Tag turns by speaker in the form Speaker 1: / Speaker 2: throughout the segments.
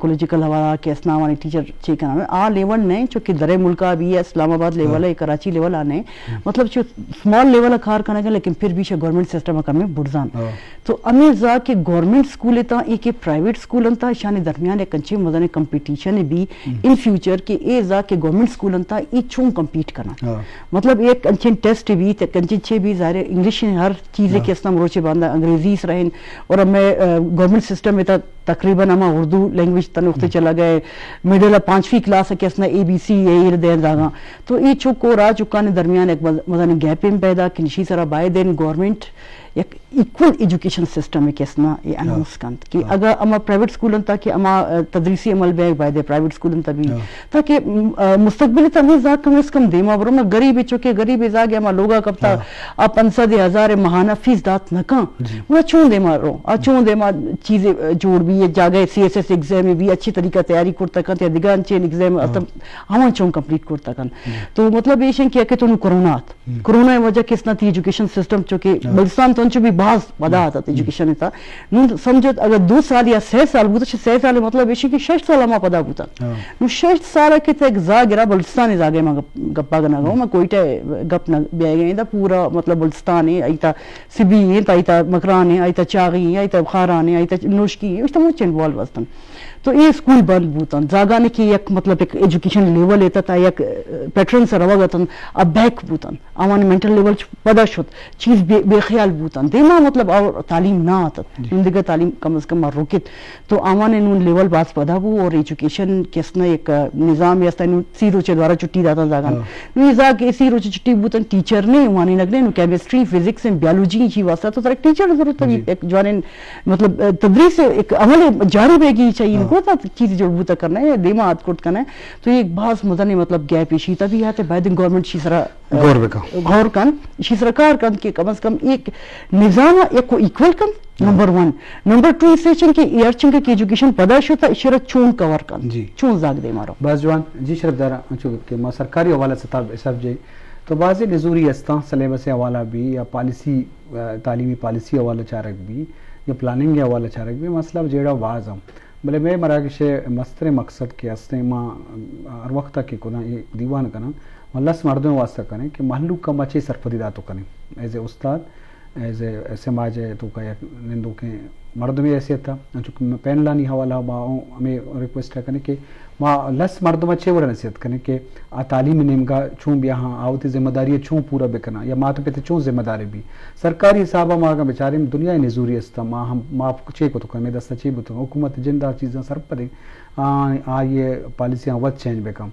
Speaker 1: psychological حوالہ کے اسنا وانی ٹیچر چیک کرنا آ لیول نہیں چونکہ درے ملکہ بھی ہے اسلام آباد لیول ہے کراچی لیول آنے مطلب جو سمال لیول کار کرنے گا لیکن پھر بھی گورنمنٹ سسٹم کر میں بڑھزان تو امیر زا کہ گورنمنٹ سکول تا ایک پرائیویٹ سکول انتا شان درمیان ایک انچے مدن کمپٹیشن بھی ان فیوچر کہ اے زا کہ گورنمنٹ سکول انتا ای چون کمپیٹ کرنا مطلب ایک انچے ٹیسٹ بھی انچے چھے بھی ظاہر انگلش ہر چیزیں کے اسنا مروچے باندھا انگریزی اس رہن اور میں گورنمنٹ سسٹم میں تقریباً ہما اردو لینگویج تن وقت چلا گئے میڈل 5ویں کلاس ہے کہ اسنا اے بی سی اے دین داگا تو ای چوکو را چکانے درمیان ایک مدن گیپیں پیدا کہ نشی سرا بائے دین گورنمنٹ ایک ایکول ایجوکیشن سسٹم ہے کہ اسنا یہ اناؤنس کند کہ اگر اما پرائیویٹ سکول انتا کہ اما تدریسی عمل بے بائے دے پرائیویٹ سکول انتا بھی تاکہ مستقبلی تنوی زا کم از کم دیما برو میں غریب چکے غریب زا گیا اما لوگا کب تا آپ 500,000 ماہانہ فیس دات نکاں وہ چون دیما رو چون دیما چیزیں جوڑ بھی یہ جاگے CSS ایگزام میں بھی اچھی طریقہ تیاری کرتا کن یا دیگان چین ایگزام ہمان چون کمپلیٹ کرتا کن تو مطلب یہ شن کیا کہ تو کرونا وجہ کس نہ تھی ایجوکیشن سسٹم چونکہ بلستان تو انچو بھی بعض پدا آتا تھا ایجوکیشن تا نون سمجھت اگر 2 سال یا 6 سال بوتا 6 سال مطلب یہ کہ 6 سال ہما پدا بوتا نو 6 سال کے تک زا گرا بلستان زا گئے میں گپا گنا گا میں کوئٹہ گپ نہ بیائے گئے دا پورا مطلب بلستان ہے ایتا سبی ہے ایتا مکران ہے ایتا چاغی ہے ایتا خاران ہے ایتا نوشکی ہے اس طرح چین بال وستن تو یہ سکول بند بوتن زاگانے کی ایک مطلب ایک ایجوکیشن لیول ایتا تا ایک پیٹرن سے روا گتن اب بیک بوتن آوانی منٹل لیول پدا شد چیز بے خیال بوتن دیما مطلب اور تعلیم نہ آتا دیگه تعلیم کم از کم روکت تو آوانی نون لیول باز پدا بو اور ایجوکیشن کسنا ایک نظام یستا نون سی روچے دوارا چھٹی داتا زاگان نون زا کے سی روچے چھٹی بوتن ٹیچر نے وانی لگنے نو کیمسٹری فزکس بیولوجی چی واسطہ تو ایک ٹیچر ضرورت ہے ایک جوانن مطلب تدریس ایک عمل جاری بے چاہیے ان کو چیز جو بوتا کرنا ہے دیما آت کرت کرنا ہے تو یہ بعض مدنی مطلب گیپ ایشیتا بھی آتے باید گورنمنٹ شیسرا غور کن شیسرا کار کن کہ کم از کم ایک نظام ایک کو ایکول کن نمبر 1 نمبر 2 سے چن کے ایئرچن کے ایجوکیشن پدا شتا اشارت چون کور کن چون زاگ دے مارو
Speaker 2: بعض جوان جی شرف دارا کہ ما سرکاری حوالہ ستاب حساب جائی تو بعضی نظوری استان سلیبس حوالہ بھی یا پالیسی تعلیمی پالیسی حوالہ چارک بھی یا پلاننگ حوالہ چارک بھی مسئلہ جیڑا واضح بلے میں مراکش مستر مقصد کے استے ماں ہر وقت کی کنا یہ دیوان کنا ملس مردوں واسطہ کریں کہ محلوق کا مچے سرپدیداتو کریں ایز اے استاد ایز اے سماج تو کا نندو کے مرد میں ایسے تھا چونکہ پین لانی حوالہ ہمیں ریکویسٹ کریں کہ ماں لس مرد مچے وہ نصیحت کریں کہ تعلیم نمگا چون بھی ہاں آوتی ذمہ داری چون پورا بکنا یا ماں تو پہ چون ذمہ داری بھی سرکاری حسابہ ماں کا بیچارے دنیا نظوری استا ماں ہم ماں چے کو تو کریں دستا چے بھی تو حکومت جندہ چیزیں سر پدیں یہ پالیسیاں وقت چینج بکم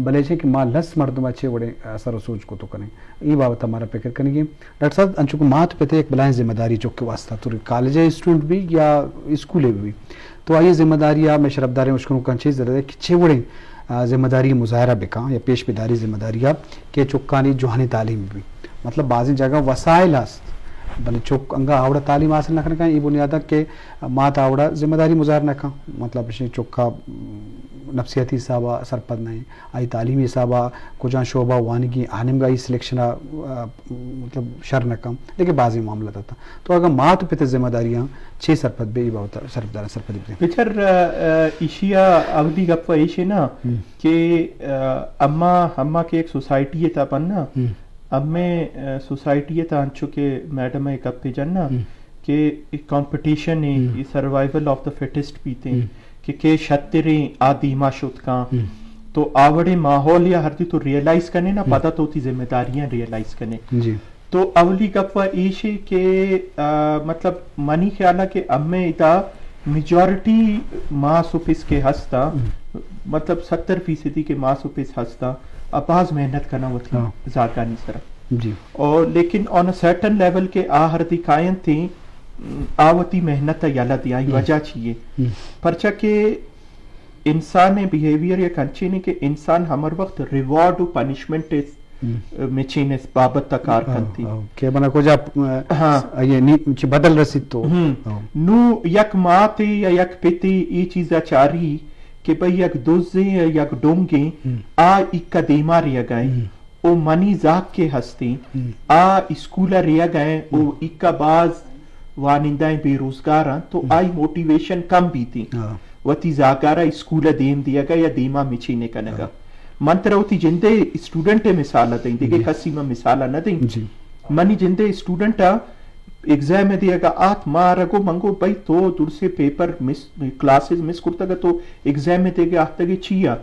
Speaker 2: بلے چھے کہ ماں لس مردم اچھے وڑے سر و سوچ کو تو کریں یہ بابت ہمارا فکر کریں گے ڈاکٹر صاحب انچو ماں تو پہ ایک بلائیں ذمہ داری چوک کے واسطہ تو کالج اسٹوڈنٹ بھی یا اسکولے بھی تو آئیے ذمہ داریاں میں شرف داریں مشکلوں کا چیز ضرورت ہے کہ چھے وڑیں ذمہ داری مظاہرہ بکاں یا پیش بداری ذمہ داریاں کہ چکانی جوہانی تعلیم بھی مطلب بعضی جگہ وسائل ہست بلے چوک انگا آوڑا تعلیم حاصل نہ کرنے کا یہ بنیادہ کہ مات آوڑا ذمہ داری مظاہر نہ کھاں مطلب چوکا نفسیاتی حسابہ سرپد نہیں آئی تعلیمی حسابہ کجاں شعبہ وانگی آنم گائی سلیکشنہ مطلب شر نہ کم لیکن بعضی معاملہ تھا تو اگر مات پہ ذمہ داریاں چھ سرپد بے ہوتا سرپدار سرپد بھی
Speaker 3: بچر ایشیا اگلی گپا ایشے نا کہ اما کے ایک سوسائٹی تھا پننا اب میں سوسائٹی تا انچو کہ میڈم ایک اپنے جننا کہ کمپٹیشن ہے سروائیول آف دا فٹسٹ پیتے کہ شتریں آدیما شد کان تو آوڑے ماحول یا ہر دی تو ریئلائز کرنے نا پتہ تو تی ذمہ داریاں ریئلائز کرنے تو اولی گپوا ایشے کہ مطلب منی خیالہ کہ اب میں اتا میجورٹی ماں سپس کے ہستا مطلب 70% کے ماں سپس ہستا اباز محنت کرنا ہوتی زاگانی سرا اور لیکن آن اے سرٹن لیول کے آہر دکھائیں تھیں آوتی محنت یالا دی آئی وجہ چاہیے پرچہ کہ انسان بیہیویئر یا کنچے نے کہ انسان ہمر وقت ریوارڈ و پنشمنٹ میں چینس بابت تکار کرتی
Speaker 2: کہ بنا کو جا یہ بدل رسید تو
Speaker 3: نو یک ماں یا یک پیتی یہ چیزا چاری کہ بھئی یک دوزے یا یک ڈونگے اکا دیما ریا گئے او منی زاک کے ہستے اسکولا ریا گئے او اکا باز وانندائیں بے روزگاراں تو آئی موٹیویشن کم بھی تھی وتی زاگارا اسکول دیم دیا گا یا دیما مچینے کنگا منترا وتی جندے اسٹوڈنٹ مثال دیں دیکھے خسی میں مثال نہ دیں منی جندے اسٹوڈنٹ ایگزام دیا گا آت مارگو منگو بھائی تو دور سے پیپر کلاسز مس کرتا گا تو ایگزام دے گا آتا گے چیا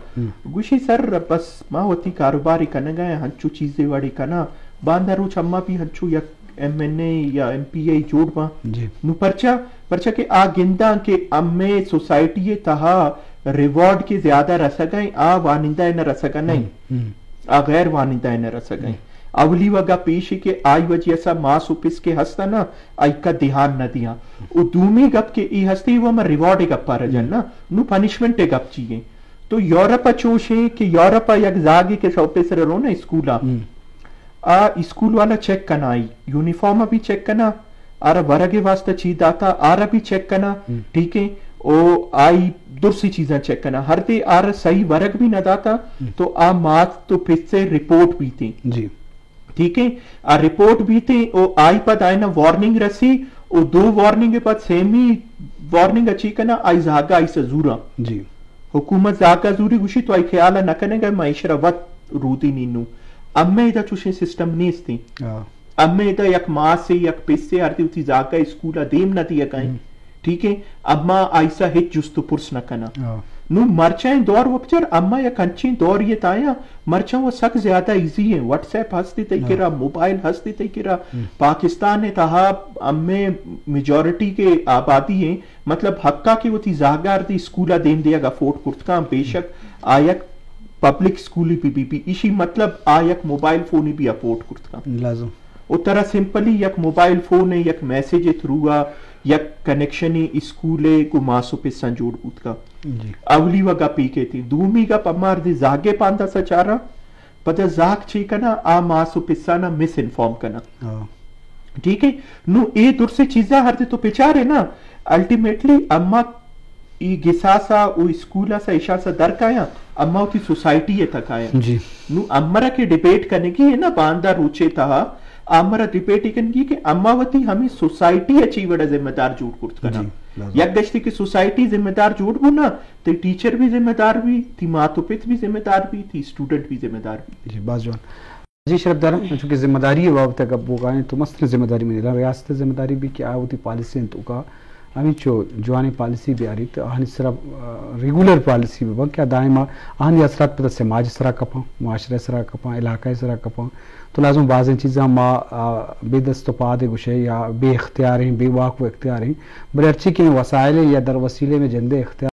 Speaker 3: گوشی سر بس ما وتی کاروباری کنگا ہے ہنچو چیزیں واڑی کنا باندھا روچ اما بھی ہنچو یا ایم این اے یا ایم پی اے جوڑ با نو پرچا کہ آ گندہ کے امے سوسائٹی تہا ریوارڈ کے زیادہ رسگائیں آ وانندہ نہ رسگا نہیں آ غیر وانندہ نہ رسگائیں اولی وگا پیشی کے آئی وجہ سا ماس اپس کے ہستا نا آئی کا دھیان نہ دیا او دومی گپ کے ای ہستی وہ میں ریوارڈ گپ پا رجن نا نو پنشمنٹ گپ چیئے تو یورپ چوشیں کہ یورپ یک زاگی کے شوپے سر رو نا اسکولا اسکول والا چیک کنا آئی یونیفارم بھی چیک کنا آرہ ورگے واسطہ چیز داتا آرہ بھی چیک کنا ٹھیک ہے او آئی درسی چیزاں چیک کنا ہر دے آرہ صحیح ورگ بھی نہ داتا تو آ مات تو پھر سے رپورٹ بھی تھی ٹھیک ہے آ رپورٹ بھی تھی او آئی پد آئی نا وارننگ رسی او 2 وارننگ پد سیمی وارننگ اچھی کنا آئی زاگا آئی سے زورا حکومت زاگا زوری گوشی تو آئی خیالہ نہ کنے گا معیشرہ وقت روتی نینو امی ادھا چوشیں سسٹم نیس تھی امی ادھا یک ماں سے یک پیس سے آرتی ہوتی زاگا اسکولا دیم نہ دیا کہیں ٹھیک ہے اما آئیسا ہچ جستو پرس نہ کنا نو مرچائیں دور وپچر اما یا کنچیں دور یہ تایا مرچائیں وہ سک زیادہ ایزی ہیں واٹس ایپ ہستی تی کرا موبائل ہستی تی کرا پاکستان نے تہا امی میجورٹی کے آبادی ہیں مطلب حقا کی وہ تھی زاگا آرتی اسکولا دیم دیا گا فورٹ کرتکا بے شک آیک پبلک سکولی پی اسی مطلب یک موبائل فونی بھی اپورٹ کرتا لازم او طرح سمپلی یک موبائل فون ہے یک میسیج تھرو یک کنیکشن اسکولے کو ماسو پسان جوڑ بود کا اولی وگا پی کے تھی دومی گا پمار دی زاگے پاندہ سا چارا پتہ زاگ چی کنا آ ماسو پسانا مس انفارم کنا ٹھیک ہے نو اے دور سے چیزا ہر دے تو پچارے نا الٹیمیٹلی اما ای گساسا او اسکولا سا اشا سا در کایا اما ہوتی سوسائٹی ہے تک آیا نو امرہ کے ڈیبیٹ کرنے کی ہے نا باندہ روچے تہا امرہ ڈیبیٹ کرنے کی کہ اما ہوتی ہمیں سوسائٹی اچھی وڑا ذمہ دار جوڑ کرت کنا یک گشتی کہ سوسائٹی ذمہ دار جوڑ بنا تی ٹیچر بھی ذمہ دار بھی تی ماتو پت بھی ذمہ دار بھی تی اسٹوڈنٹ بھی ذمہ دار بھی
Speaker 2: جی باز جوان جی شرف دارم چونکہ ذمہ داری ہے وابطہ کب بوگائیں تو مستر ذمہ داری میں نہیں ریاست ذمہ داری بھی کہ آئی ہوتی پالیسی انتو کا ہمیں چو جوانی پالیسی بھی آ رہی تو آہنی صرف ریگولر پالیسی بھی بہت کیا دائما آہنی اثرات پتہ سماج سرا کپاں معاشرہ سرا کپاں علاقہ سرا کپاں تو لازم بعض چیزاں ما بے دست و پا دے گوشے یا بے اختیار ہیں بے واقع اختیار ہیں بلے ارچی کے وسائل یا در وسیلے میں جندے اختیار